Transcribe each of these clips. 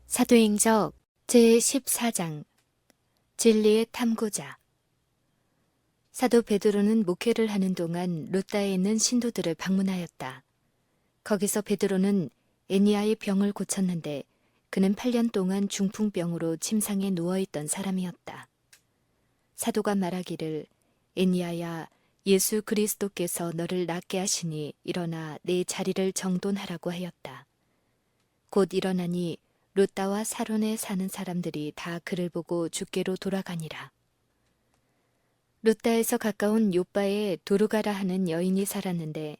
사도행적 제14장 진리의 탐구자. 사도 베드로는 목회를 하는 동안 루다에 있는 신도들을 방문하였다. 거기서 베드로는 애니아의 병을 고쳤는데 그는 8년 동안 중풍병으로 침상에 누워있던 사람이었다. 사도가 말하기를, 애니아야, 예수 그리스도께서 너를 낫게 하시니 일어나 내 자리를 정돈하라고 하였다. 곧 일어나니 루다와 사론에 사는 사람들이 다 그를 보고 주께로 돌아가니라. 루다에서 가까운 요바에 도르가라 하는 여인이 살았는데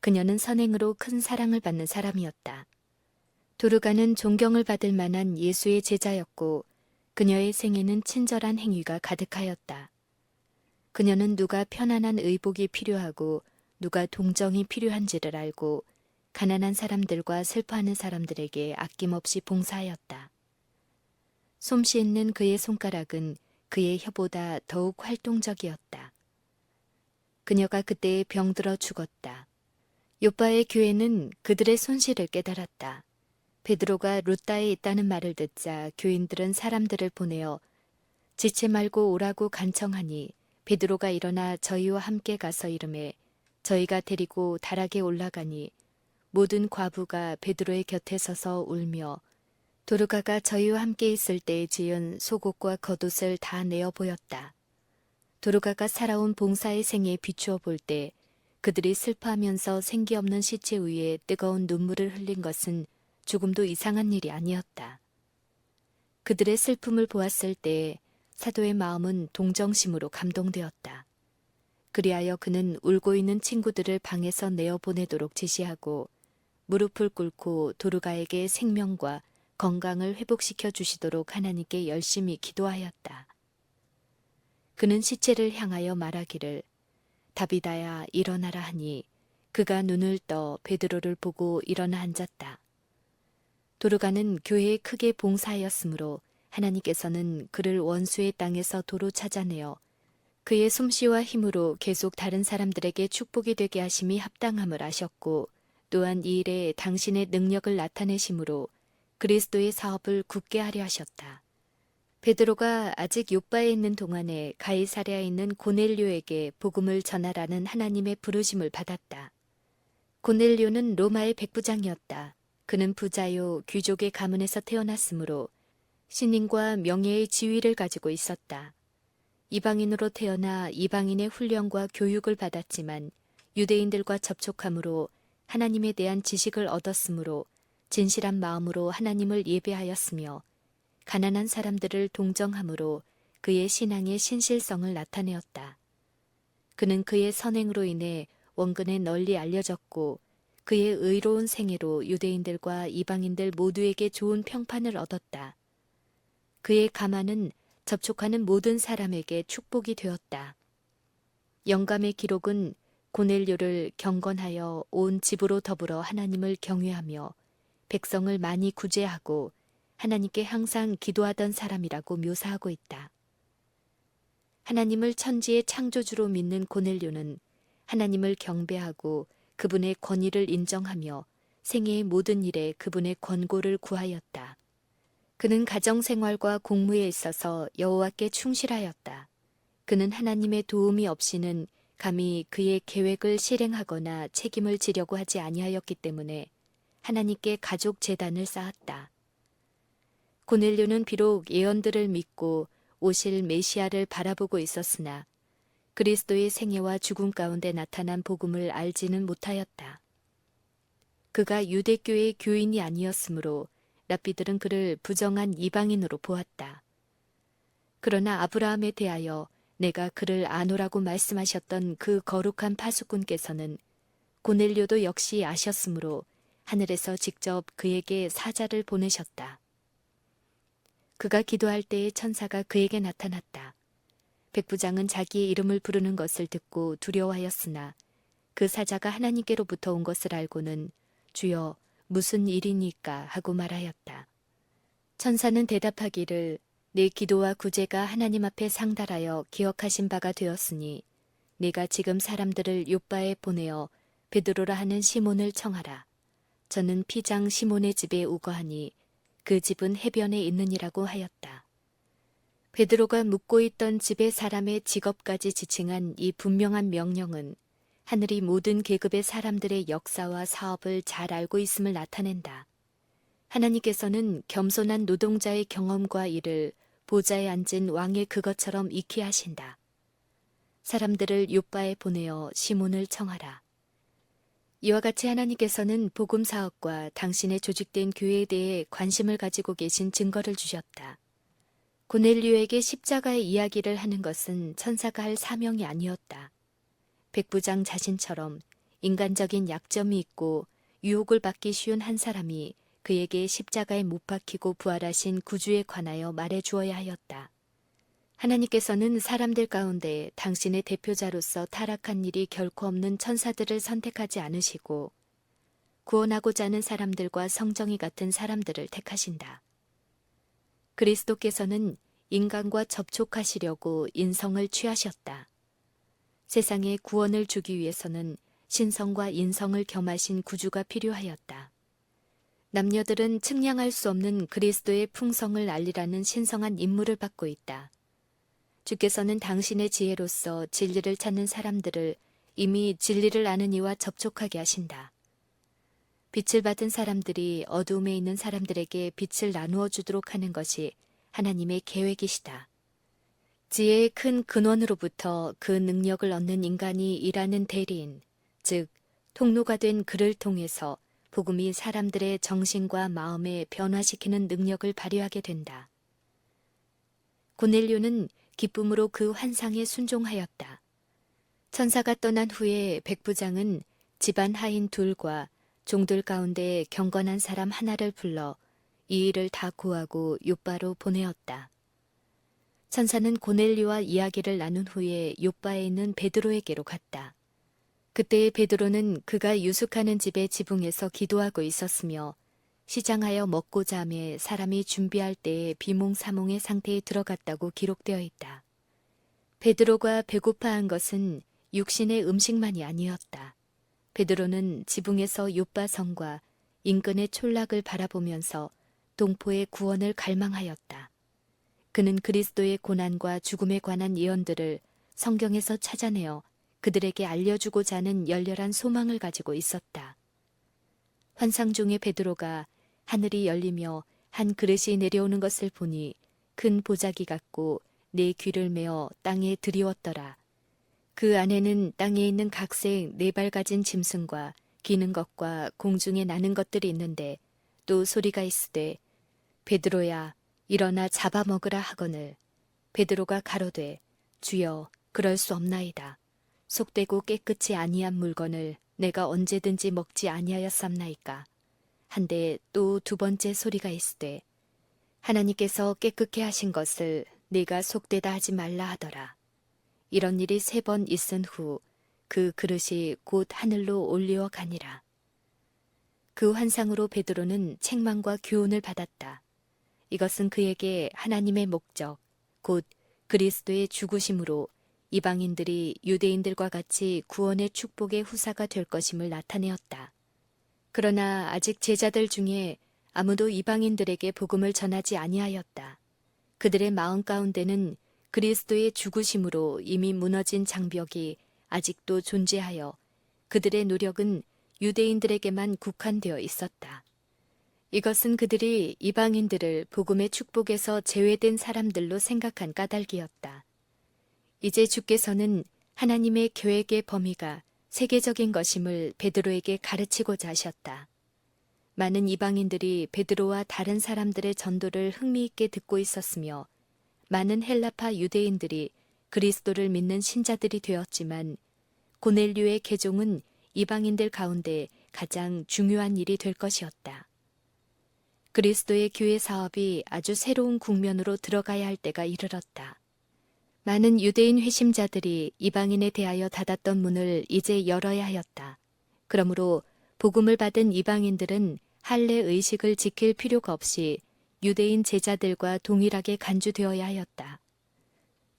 그녀는 선행으로 큰 사랑을 받는 사람이었다. 도르가는 존경을 받을 만한 예수의 제자였고 그녀의 생에는 친절한 행위가 가득하였다. 그녀는 누가 편안한 의복이 필요하고 누가 동정이 필요한지를 알고 가난한 사람들과 슬퍼하는 사람들에게 아낌없이 봉사하였다. 솜씨 있는 그의 손가락은 그의 혀보다 더욱 활동적이었다. 그녀가 그때에 병들어 죽었다. 요바의 교회는 그들의 손실을 깨달았다. 베드로가 루다에 있다는 말을 듣자 교인들은 사람들을 보내어 지체 말고 오라고 간청하니 베드로가 일어나 저희와 함께 가서 이르매 저희가 데리고 다락에 올라가니 모든 과부가 베드로의 곁에 서서 울며 도르가가 저희와 함께 있을 때에 지은 속옷과 겉옷을 다 내어 보였다. 도르가가 살아온 봉사의 생에 비추어 볼 때 그들이 슬퍼하면서 생기 없는 시체 위에 뜨거운 눈물을 흘린 것은 조금도 이상한 일이 아니었다. 그들의 슬픔을 보았을 때 사도의 마음은 동정심으로 감동되었다. 그리하여 그는 울고 있는 친구들을 방에서 내어 보내도록 지시하고 무릎을 꿇고 도르가에게 생명과 건강을 회복시켜 주시도록 하나님께 열심히 기도하였다. 그는 시체를 향하여 말하기를, 다비다야 일어나라 하니 그가 눈을 떠 베드로를 보고 일어나 앉았다. 도르가는 교회에 크게 봉사하였으므로 하나님께서는 그를 원수의 땅에서 도로 찾아내어 그의 솜씨와 힘으로 계속 다른 사람들에게 축복이 되게 하심이 합당함을 아셨고 또한 이 일에 당신의 능력을 나타내심으로 그리스도의 사업을 굳게 하려 하셨다. 베드로가 아직 요바에 있는 동안에 가이사랴에 있는 고넬료에게 복음을 전하라는 하나님의 부르심을 받았다. 고넬료는 로마의 백부장이었다. 그는 부자요 귀족의 가문에서 태어났으므로 신인과 명예의 지위를 가지고 있었다. 이방인으로 태어나 이방인의 훈련과 교육을 받았지만 유대인들과 접촉함으로 하나님에 대한 지식을 얻었으므로 진실한 마음으로 하나님을 예배하였으며 가난한 사람들을 동정함으로 그의 신앙의 신실성을 나타내었다. 그는 그의 선행으로 인해 원근에 널리 알려졌고 그의 의로운 생애로 유대인들과 이방인들 모두에게 좋은 평판을 얻었다. 그의 가만은 접촉하는 모든 사람에게 축복이 되었다. 영감의 기록은 고넬료를 경건하여 온 집으로 더불어 하나님을 경외하며 백성을 많이 구제하고 하나님께 항상 기도하던 사람이라고 묘사하고 있다. 하나님을 천지의 창조주로 믿는 고넬료는 하나님을 경배하고 그분의 권위를 인정하며 생애의 모든 일에 그분의 권고를 구하였다. 그는 가정생활과 공무에 있어서 여호와께 충실하였다. 그는 하나님의 도움이 없이는 감히 그의 계획을 실행하거나 책임을 지려고 하지 아니하였기 때문에 하나님께 가족 제단을 쌓았다. 고넬료는 비록 예언들을 믿고 오실 메시아를 바라보고 있었으나 그리스도의 생애와 죽음 가운데 나타난 복음을 알지는 못하였다. 그가 유대교의 교인이 아니었으므로 랍비들은 그를 부정한 이방인으로 보았다. 그러나 아브라함에 대하여 내가 그를 아노라고 말씀하셨던 그 거룩한 파수꾼께서는 고넬료도 역시 아셨으므로 하늘에서 직접 그에게 사자를 보내셨다. 그가 기도할 때에 천사가 그에게 나타났다. 백부장은 자기의 이름을 부르는 것을 듣고 두려워하였으나 그 사자가 하나님께로부터 온 것을 알고는 주여 무슨 일이니까 하고 말하였다. 천사는 대답하기를 내 기도와 구제가 하나님 앞에 상달하여 기억하신 바가 되었으니 네가 지금 사람들을 요바에 보내어 베드로라 하는 시몬을 청하라. 저는 피장 시몬의 집에 우거하니 그 집은 해변에 있느니라고 하였다. 베드로가 묵고 있던 집의 사람의 직업까지 지칭한 이 분명한 명령은 하늘이 모든 계급의 사람들의 역사와 사업을 잘 알고 있음을 나타낸다. 하나님께서는 겸손한 노동자의 경험과 일을 보좌에 앉은 왕의 그것처럼 익히 하신다. 사람들을 요빠에 보내어 시몬을 청하라. 이와 같이 하나님께서는 복음 사업과 당신의 조직된 교회에 대해 관심을 가지고 계신 증거를 주셨다. 고넬료에게 십자가의 이야기를 하는 것은 천사가 할 사명이 아니었다. 백부장 자신처럼 인간적인 약점이 있고 유혹을 받기 쉬운 한 사람이 그에게 십자가에 못 박히고 부활하신 구주에 관하여 말해 주어야 하였다. 하나님께서는 사람들 가운데 당신의 대표자로서 타락한 일이 결코 없는 천사들을 선택하지 않으시고 구원하고자 하는 사람들과 성정이 같은 사람들을 택하신다. 그리스도께서는 인간과 접촉하시려고 인성을 취하셨다. 세상에 구원을 주기 위해서는 신성과 인성을 겸하신 구주가 필요하였다. 남녀들은 측량할 수 없는 그리스도의 풍성을 알리라는 신성한 임무를 받고 있다. 주께서는 당신의 지혜로서 진리를 찾는 사람들을 이미 진리를 아는 이와 접촉하게 하신다. 빛을 받은 사람들이 어두움에 있는 사람들에게 빛을 나누어 주도록 하는 것이 하나님의 계획이시다. 지혜의 큰 근원으로부터 그 능력을 얻는 인간이 일하는 대리인, 즉 통로가 된 그를 통해서 복음이 사람들의 정신과 마음에 변화시키는 능력을 발휘하게 된다. 고넬료는 기쁨으로 그 환상에 순종하였다. 천사가 떠난 후에 백부장은 집안 하인 둘과 종들 가운데 경건한 사람 하나를 불러 이 일을 다 고하고 요빠로 보내었다. 천사는 고넬료와 이야기를 나눈 후에 요빠에 있는 베드로에게로 갔다. 그때의 베드로는 그가 유숙하는 집의 지붕에서 기도하고 있었으며 시장하여 먹고자 하며 사람이 준비할 때에 비몽사몽의 상태에 들어갔다고 기록되어 있다. 베드로가 배고파한 것은 육신의 음식만이 아니었다. 베드로는 지붕에서 요빠 성과 인근의 촌락을 바라보면서 동포의 구원을 갈망하였다. 그는 그리스도의 고난과 죽음에 관한 예언들을 성경에서 찾아내어 그들에게 알려주고자 하는 열렬한 소망을 가지고 있었다. 환상 중에 베드로가 하늘이 열리며 한 그릇이 내려오는 것을 보니 큰 보자기 같고 네 귀를 메어 땅에 들이웠더라. 그 안에는 땅에 있는 각색 네 발 가진 짐승과 기는 것과 공중에 나는 것들이 있는데 또 소리가 있으되 베드로야 일어나 잡아먹으라 하거늘. 베드로가 가로되 주여 그럴 수 없나이다. 속되고 깨끗이 아니한 물건을 내가 언제든지 먹지 아니하였삼나이까. 한데 또 두 번째 소리가 있으되 하나님께서 깨끗게 하신 것을 네가 속되다 하지 말라 하더라. 이런 일이 3번 있은 후 그 그릇이 곧 하늘로 올리어 가니라. 그 환상으로 베드로는 책망과 교훈을 받았다. 이것은 그에게 하나님의 목적, 곧 그리스도의 죽으심으로 이방인들이 유대인들과 같이 구원의 축복의 후사가 될 것임을 나타내었다. 그러나 아직 제자들 중에 아무도 이방인들에게 복음을 전하지 아니하였다. 그들의 마음 가운데는 그리스도의 죽으심으로 이미 무너진 장벽이 아직도 존재하여 그들의 노력은 유대인들에게만 국한되어 있었다. 이것은 그들이 이방인들을 복음의 축복에서 제외된 사람들로 생각한 까닭이었다. 이제 주께서는 하나님의 계획의 범위가 세계적인 것임을 베드로에게 가르치고자 하셨다. 많은 이방인들이 베드로와 다른 사람들의 전도를 흥미있게 듣고 있었으며 많은 헬라파 유대인들이 그리스도를 믿는 신자들이 되었지만 고넬료의 개종은 이방인들 가운데 가장 중요한 일이 될 것이었다. 그리스도의 교회 사업이 아주 새로운 국면으로 들어가야 할 때가 이르렀다. 많은 유대인 회심자들이 이방인에 대하여 닫았던 문을 이제 열어야 하였다. 그러므로 복음을 받은 이방인들은 할례 의식을 지킬 필요가 없이 유대인 제자들과 동일하게 간주되어야 하였다.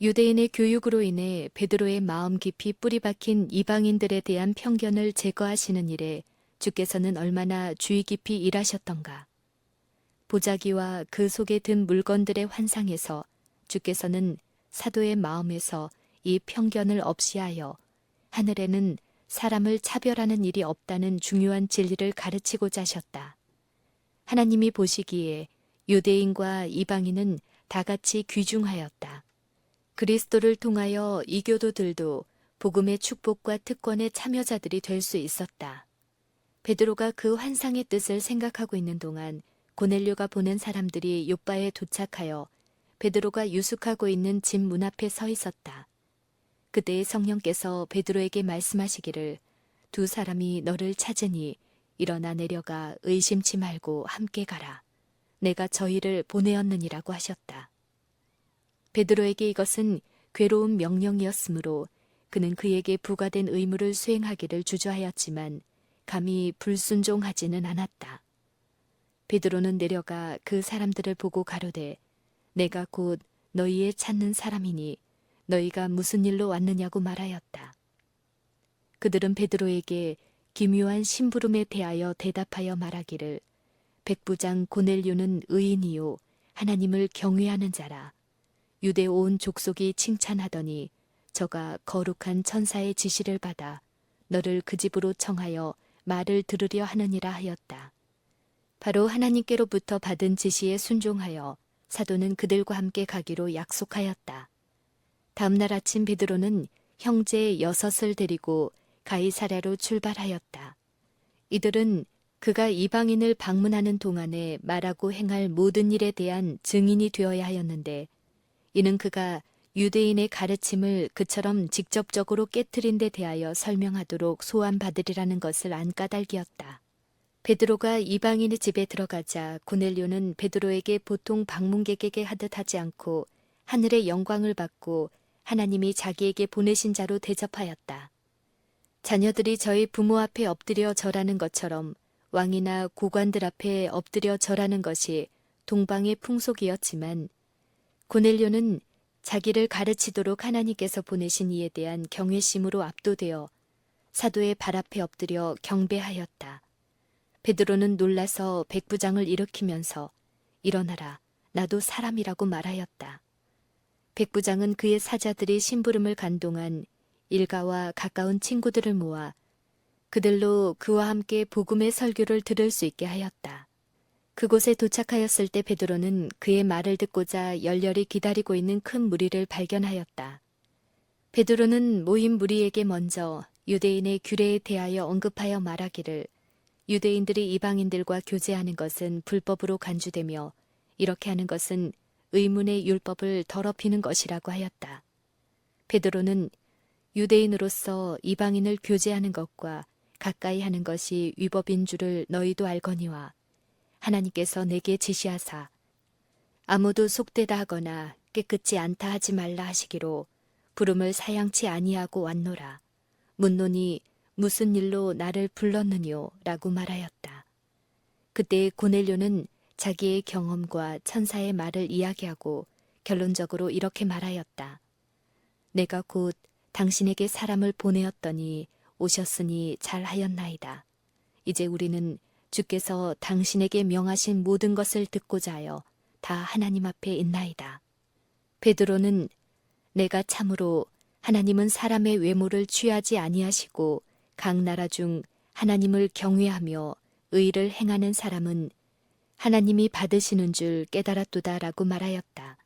유대인의 교육으로 인해 베드로의 마음 깊이 뿌리 박힌 이방인들에 대한 편견을 제거하시는 일에 주께서는 얼마나 주의 깊이 일하셨던가. 보자기와 그 속에 든 물건들의 환상에서 주께서는 사도의 마음에서 이 편견을 없이하여 하늘에는 사람을 차별하는 일이 없다는 중요한 진리를 가르치고자 하셨다. 하나님이 보시기에 유대인과 이방인은 다 같이 귀중하였다. 그리스도를 통하여 이교도들도 복음의 축복과 특권의 참여자들이 될 수 있었다. 베드로가 그 환상의 뜻을 생각하고 있는 동안 고넬료가 보낸 사람들이 욥바에 도착하여 베드로가 유숙하고 있는 집 문 앞에 서 있었다. 그때 성령께서 베드로에게 말씀하시기를 두 사람이 너를 찾으니 일어나 내려가 의심치 말고 함께 가라. 내가 저희를 보내었느니라고 하셨다. 베드로에게 이것은 괴로운 명령이었으므로 그는 그에게 부과된 의무를 수행하기를 주저하였지만 감히 불순종하지는 않았다. 베드로는 내려가 그 사람들을 보고 가로되 내가 곧 너희의 찾는 사람이니 너희가 무슨 일로 왔느냐고 말하였다. 그들은 베드로에게 기묘한 심부름에 대하여 대답하여 말하기를 백부장 고넬료는 의인이요 하나님을 경외하는 자라. 유대 온 족속이 칭찬하더니 저가 거룩한 천사의 지시를 받아 너를 그 집으로 청하여 말을 들으려 하느니라 하였다. 바로 하나님께로부터 받은 지시에 순종하여 사도는 그들과 함께 가기로 약속하였다. 다음 날 아침 베드로는 형제 6을 데리고 가이사랴로 출발하였다. 이들은 그가 이방인을 방문하는 동안에 말하고 행할 모든 일에 대한 증인이 되어야 하였는데 이는 그가 유대인의 가르침을 그처럼 직접적으로 깨트린 데 대하여 설명하도록 소환받으리라는 것을 안 까닭이었다. 베드로가 이방인의 집에 들어가자 고넬료는 베드로에게 보통 방문객에게 하듯 하지 않고 하늘의 영광을 받고 하나님이 자기에게 보내신 자로 대접하였다. 자녀들이 저희 부모 앞에 엎드려 절하는 것처럼 왕이나 고관들 앞에 엎드려 절하는 것이 동방의 풍속이었지만 고넬료는 자기를 가르치도록 하나님께서 보내신 이에 대한 경외심으로 압도되어 사도의 발 앞에 엎드려 경배하였다. 베드로는 놀라서 백부장을 일으키면서 일어나라, 나도 사람이라고 말하였다. 백부장은 그의 사자들이 심부름을 간 동안 일가와 가까운 친구들을 모아 그들로 그와 함께 복음의 설교를 들을 수 있게 하였다. 그곳에 도착하였을 때 베드로는 그의 말을 듣고자 열렬히 기다리고 있는 큰 무리를 발견하였다. 베드로는 모인 무리에게 먼저 유대인의 규례에 대하여 언급하여 말하기를 유대인들이 이방인들과 교제하는 것은 불법으로 간주되며 이렇게 하는 것은 의문의 율법을 더럽히는 것이라고 하였다. 베드로는 유대인으로서 이방인을 교제하는 것과 가까이 하는 것이 위법인 줄을 너희도 알거니와 하나님께서 내게 지시하사 아무도 속되다 하거나 깨끗지 않다 하지 말라 하시기로 부름을 사양치 아니하고 왔노라. 묻노니 무슨 일로 나를 불렀느뇨? 라고 말하였다. 그때 고넬료는 자기의 경험과 천사의 말을 이야기하고 결론적으로 이렇게 말하였다. 내가 곧 당신에게 사람을 보내었더니 오셨으니 잘하였나이다. 이제 우리는 주께서 당신에게 명하신 모든 것을 듣고자 하여 다 하나님 앞에 있나이다. 베드로는 내가 참으로 하나님은 사람의 외모를 취하지 아니하시고 각 나라 중 하나님을 경외하며 의를 행하는 사람은 하나님이 받으시는 줄 깨달았도다라고 말하였다.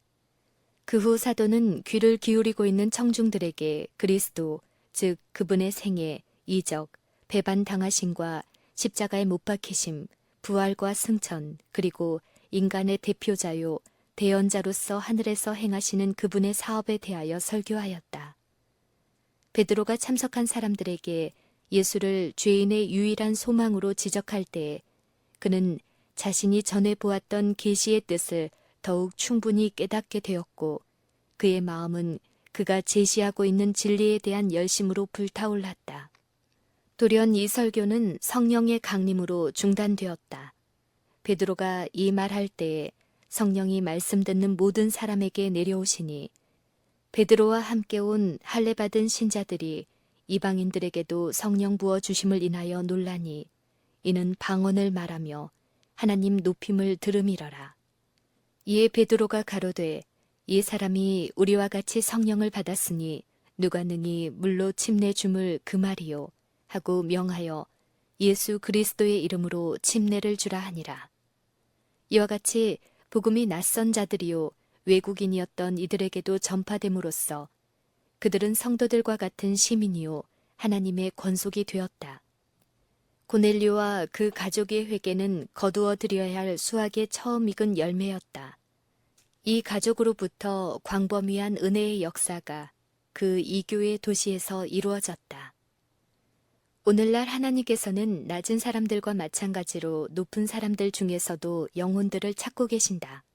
그 후 사도는 귀를 기울이고 있는 청중들에게 그리스도, 즉 그분의 생애, 이적, 배반당하심과 십자가에 못 박히심, 부활과 승천, 그리고 인간의 대표자요, 대언자로서 하늘에서 행하시는 그분의 사업에 대하여 설교하였다. 베드로가 참석한 사람들에게 예수를 죄인의 유일한 소망으로 지적할 때에 그는 자신이 전에 보았던 계시의 뜻을 더욱 충분히 깨닫게 되었고 그의 마음은 그가 제시하고 있는 진리에 대한 열심으로 불타올랐다. 돌연 이 설교는 성령의 강림으로 중단되었다. 베드로가 이 말할 때에 성령이 말씀 듣는 모든 사람에게 내려오시니 베드로와 함께 온 할례 받은 신자들이 이방인들에게도 성령 부어 주심을 인하여 놀라니 이는 방언을 말하며 하나님 높임을 들음이러라. 이에 베드로가 가로되 이 사람이 우리와 같이 성령을 받았으니 누가 능히 물로 침내 줌을 그 말이요 하고 명하여 예수 그리스도의 이름으로 침례를 주라 하니라. 이와 같이 복음이 낯선 자들이요 외국인이었던 이들에게도 전파됨으로써 그들은 성도들과 같은 시민이요 하나님의 권속이 되었다. 고넬료와 그 가족의 회개는 거두어 드려야 할 수확의 처음 익은 열매였다. 이 가족으로부터 광범위한 은혜의 역사가 그 이교의 도시에서 이루어졌다. 오늘날 하나님께서는 낮은 사람들과 마찬가지로 높은 사람들 중에서도 영혼들을 찾고 계신다.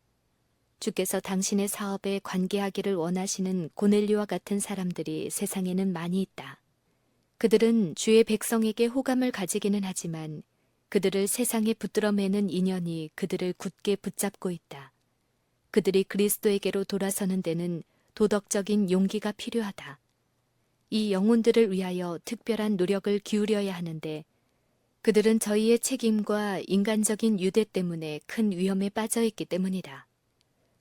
주께서 당신의 사업에 관계하기를 원하시는 고넬료와 같은 사람들이 세상에는 많이 있다. 그들은 주의 백성에게 호감을 가지기는 하지만 그들을 세상에 붙들어매는 인연이 그들을 굳게 붙잡고 있다. 그들이 그리스도에게로 돌아서는 데는 도덕적인 용기가 필요하다. 이 영혼들을 위하여 특별한 노력을 기울여야 하는데 그들은 저희의 책임과 인간적인 유대 때문에 큰 위험에 빠져 있기 때문이다.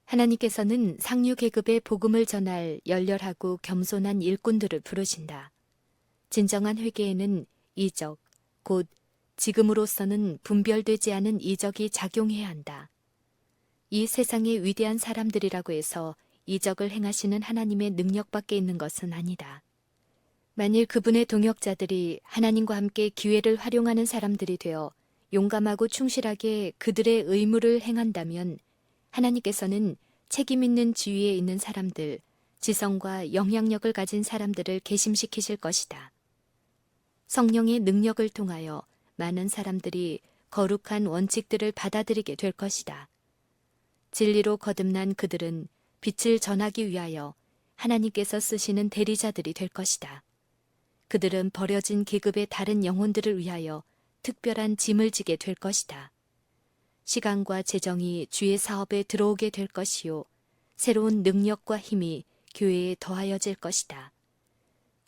하나님께서는 상류 계급의 복음을 전할 열렬하고 겸손한 일꾼들을 부르신다. 진정한 회개에는 이적, 곧 지금으로서는 분별되지 않은 이적이 작용해야 한다. 이 세상의 위대한 사람들이라고 해서 이적을 행하시는 하나님의 능력밖에 있는 것은 아니다. 만일 그분의 동역자들이 하나님과 함께 기회를 활용하는 사람들이 되어 용감하고 충실하게 그들의 의무를 행한다면 하나님께서는 책임 있는 지위에 있는 사람들, 지성과 영향력을 가진 사람들을 계심시키실 것이다. 성령의 능력을 통하여 많은 사람들이 거룩한 원칙들을 받아들이게 될 것이다. 진리로 거듭난 그들은 빛을 전하기 위하여 하나님께서 쓰시는 대리자들이 될 것이다. 그들은 버려진 계급의 다른 영혼들을 위하여 특별한 짐을 지게 될 것이다. 시간과 재정이 주의 사업에 들어오게 될 것이요. 새로운 능력과 힘이 교회에 더하여질 것이다.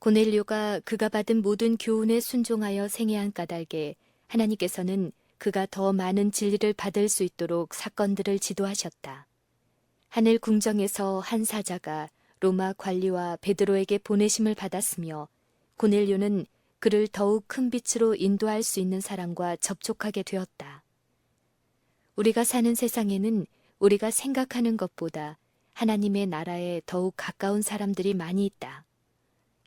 고넬료가 그가 받은 모든 교훈에 순종하여 생애한 까닭에 하나님께서는 그가 더 많은 진리를 받을 수 있도록 사건들을 지도하셨다. 하늘 궁정에서 한 사자가 로마 관리와 베드로에게 보내심을 받았으며 고넬료는 그를 더욱 큰 빛으로 인도할 수 있는 사람과 접촉하게 되었다. 우리가 사는 세상에는 우리가 생각하는 것보다 하나님의 나라에 더욱 가까운 사람들이 많이 있다.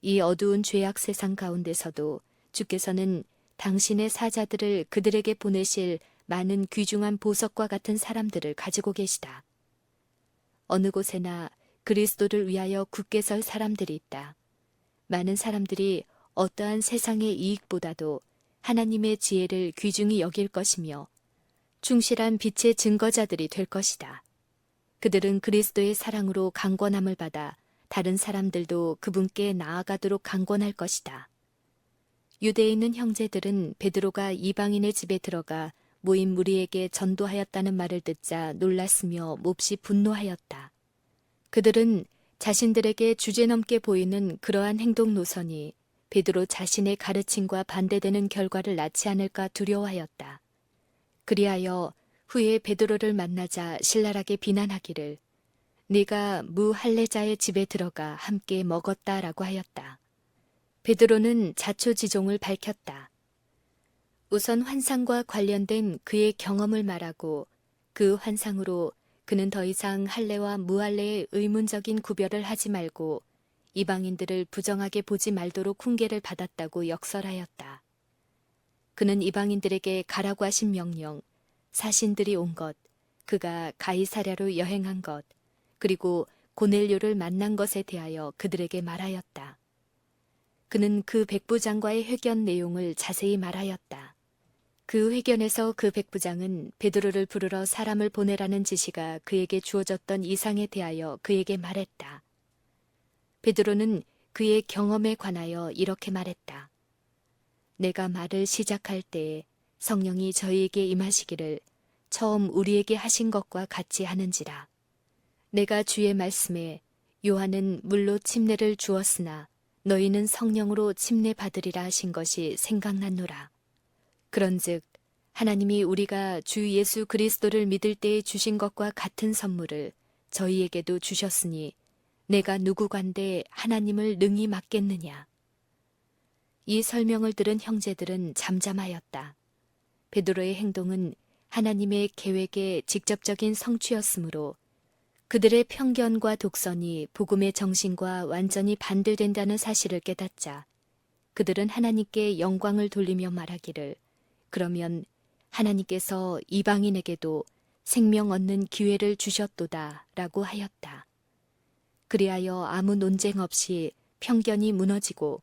이 어두운 죄악 세상 가운데서도 주께서는 당신의 사자들을 그들에게 보내실 많은 귀중한 보석과 같은 사람들을 가지고 계시다. 어느 곳에나 그리스도를 위하여 굳게 설 사람들이 있다. 많은 사람들이 어떠한 세상의 이익보다도 하나님의 지혜를 귀중히 여길 것이며 충실한 빛의 증거자들이 될 것이다. 그들은 그리스도의 사랑으로 강권함을 받아 다른 사람들도 그분께 나아가도록 강권할 것이다. 유대에 있는 형제들은 베드로가 이방인의 집에 들어가 모인 무리에게 전도하였다는 말을 듣자 놀랐으며 몹시 분노하였다. 그들은 자신들에게 주제넘게 보이는 그러한 행동 노선이 베드로 자신의 가르침과 반대되는 결과를 낳지 않을까 두려워하였다. 그리하여 후에 베드로를 만나자 신랄하게 비난하기를 네가 무할례자의 집에 들어가 함께 먹었다라고 하였다. 베드로는 자초지종을 밝혔다. 우선 환상과 관련된 그의 경험을 말하고 그 환상으로 그는 더 이상 할례와 무할례의 의문적인 구별을 하지 말고 이방인들을 부정하게 보지 말도록 훈계를 받았다고 역설하였다. 그는 이방인들에게 가라고 하신 명령, 사신들이 온 것, 그가 가이사랴로 여행한 것, 그리고 고넬료를 만난 것에 대하여 그들에게 말하였다. 그는 그 백부장과의 회견 내용을 자세히 말하였다. 그 회견에서 그 백부장은 베드로를 부르러 사람을 보내라는 지시가 그에게 주어졌던 이상에 대하여 그에게 말했다. 베드로는 그의 경험에 관하여 이렇게 말했다. 내가 말을 시작할 때에 성령이 저희에게 임하시기를 처음 우리에게 하신 것과 같이 하는지라. 내가 주의 말씀에 요한은 물로 침례를 주었으나 너희는 성령으로 침례 받으리라 하신 것이 생각났노라. 그런즉 하나님이 우리가 주 예수 그리스도를 믿을 때에 주신 것과 같은 선물을 저희에게도 주셨으니 내가 누구간데 하나님을 능히 맡겠느냐. 이 설명을 들은 형제들은 잠잠하였다. 베드로의 행동은 하나님의 계획의 직접적인 성취였으므로 그들의 편견과 독선이 복음의 정신과 완전히 반대된다는 사실을 깨닫자 그들은 하나님께 영광을 돌리며 말하기를 그러면 하나님께서 이방인에게도 생명 얻는 기회를 주셨도다 라고 하였다. 그리하여 아무 논쟁 없이 편견이 무너지고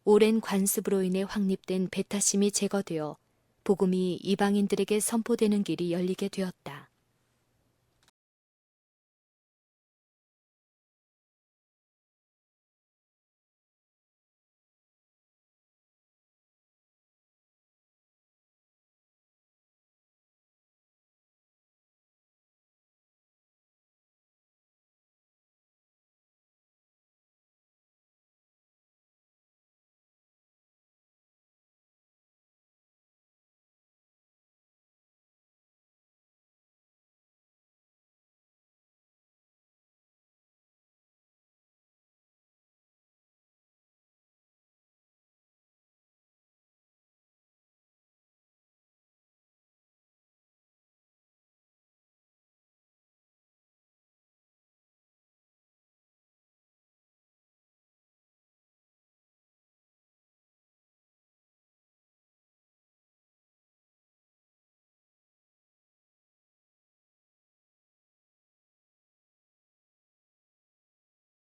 오랜 관습으로 인해 확립된 배타심이 제거되어 복음이 이방인들에게 선포되는 길이 열리게 되었다.